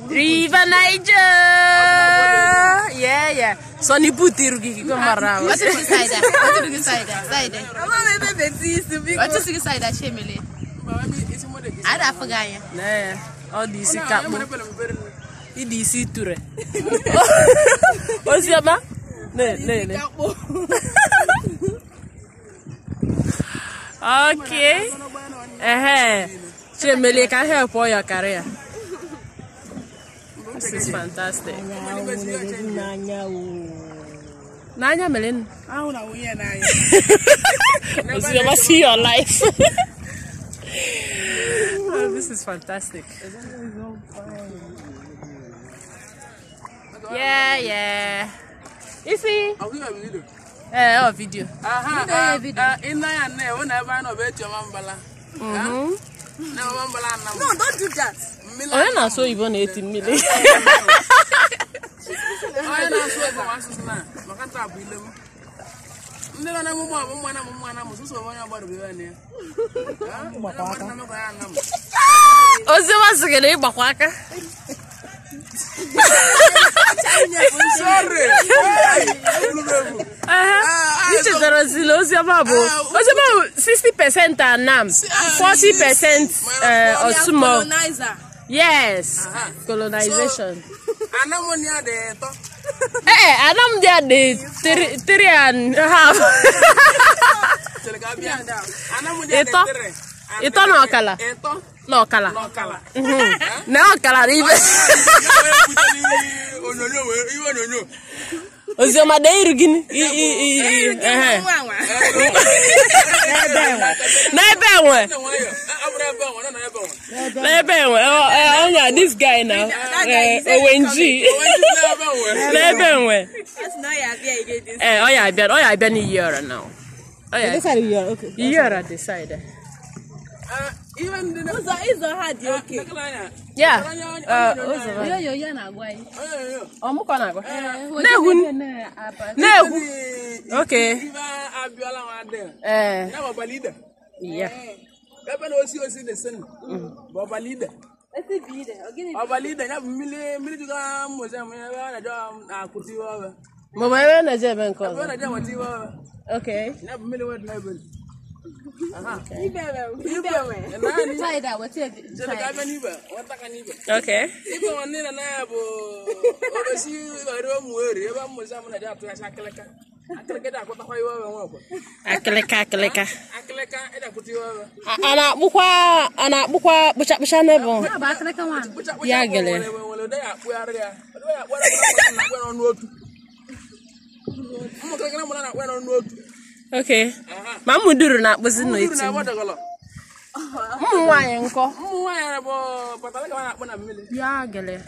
River Niger. Yeah. Sonny Butirugi go mara. What is the side? What is the side? What is the side? Shemele. Ada afaganya. Nah, all these kapo. Idisi ture. Osiama? Ne. Okay. Shemele can help all your career. This is fantastic. Nanya Melin. I don't know where Nanya. You never see your life. Oh, this is fantastic. Yeah. You see? I'll give a video. Video. In Naya, whenever I know about your mambala. No, don't do that. Oh, I'm not so even 18 million. Which is the 60% are NAMs, 40% Osumo. Yes, colonization. Anam there the 3.5. Ito no kala. No kala. No kala ribe. Ozoma deiru gini. This guy now. ONG. I been a year now. Year at the side. Even the is hard, okay. Yeah. Okay. Yeah. Okay. Okay. Akeleka. Anak bukwa bucak nebo. Ya gele. Okay. Mamu duru na bozi no iti. Mwa yenko. Mwa ya bo patala ka na bona mele. Ya gele.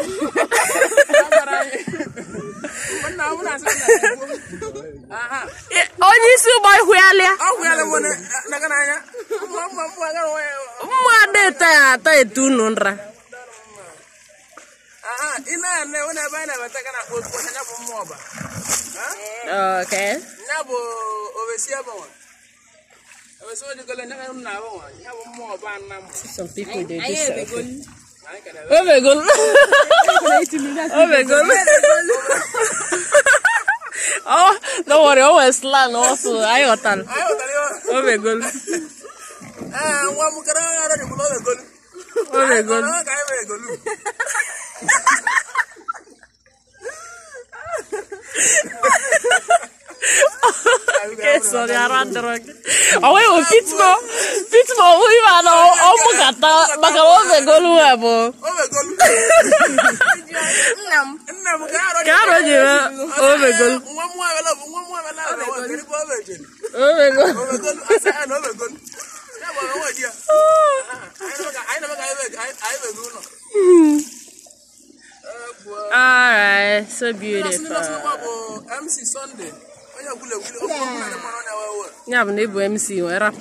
Onyi su boy huyalia. Mone na kana nya. Mwa deta ta etu nonra. Ina ne wona ba na bataka na ko nya bo moba. Okay. Nabo obesia ba wa. Obeso de kala na na ba wa. Nya bo moba na mo. Some people they do so. Oh, don't worry, always land also. Ayotal. Obegol. Wa mukara ara de bulo begol. Obegol. Okay, sorry, arandrog. Awe o pitmo, we want o mugata, baka obegol webo. Obegol. Karo jiwa, obegol. Alright, so beautiful. MC Sunday. Yeah, but never MC or rap.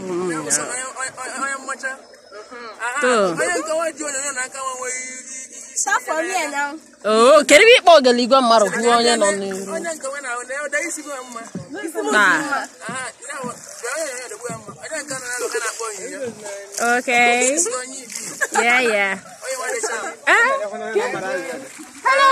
Oh, can we bog a legal marrow? Okay. Yeah. Hello.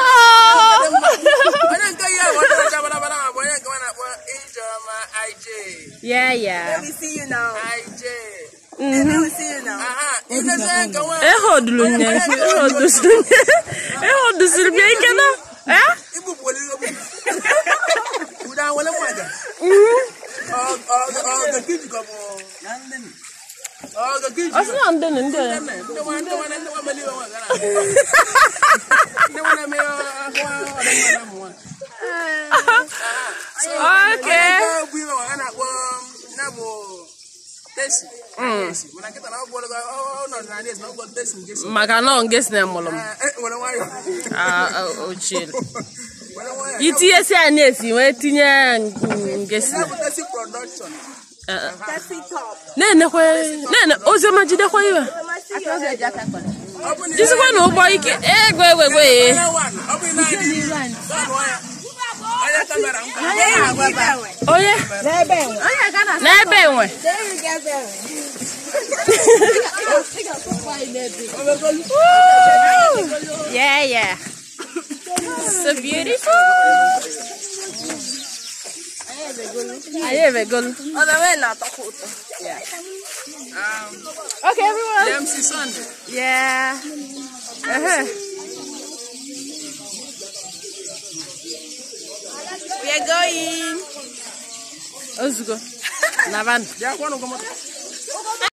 Yeah. Let me see you now. IJ. Let me see you now. Hold Magano guess na molom. Oh chill. Iti esi anesi we tinye guess na. Ne ozema jide kwa iwe. Jisi kwa no boy ke gwe. Oh yeah. Nebe. Yeah. So beautiful. I have a goal. Yeah. Okay, everyone. MC Sunday. Yeah. We are going. Let's go. Navan.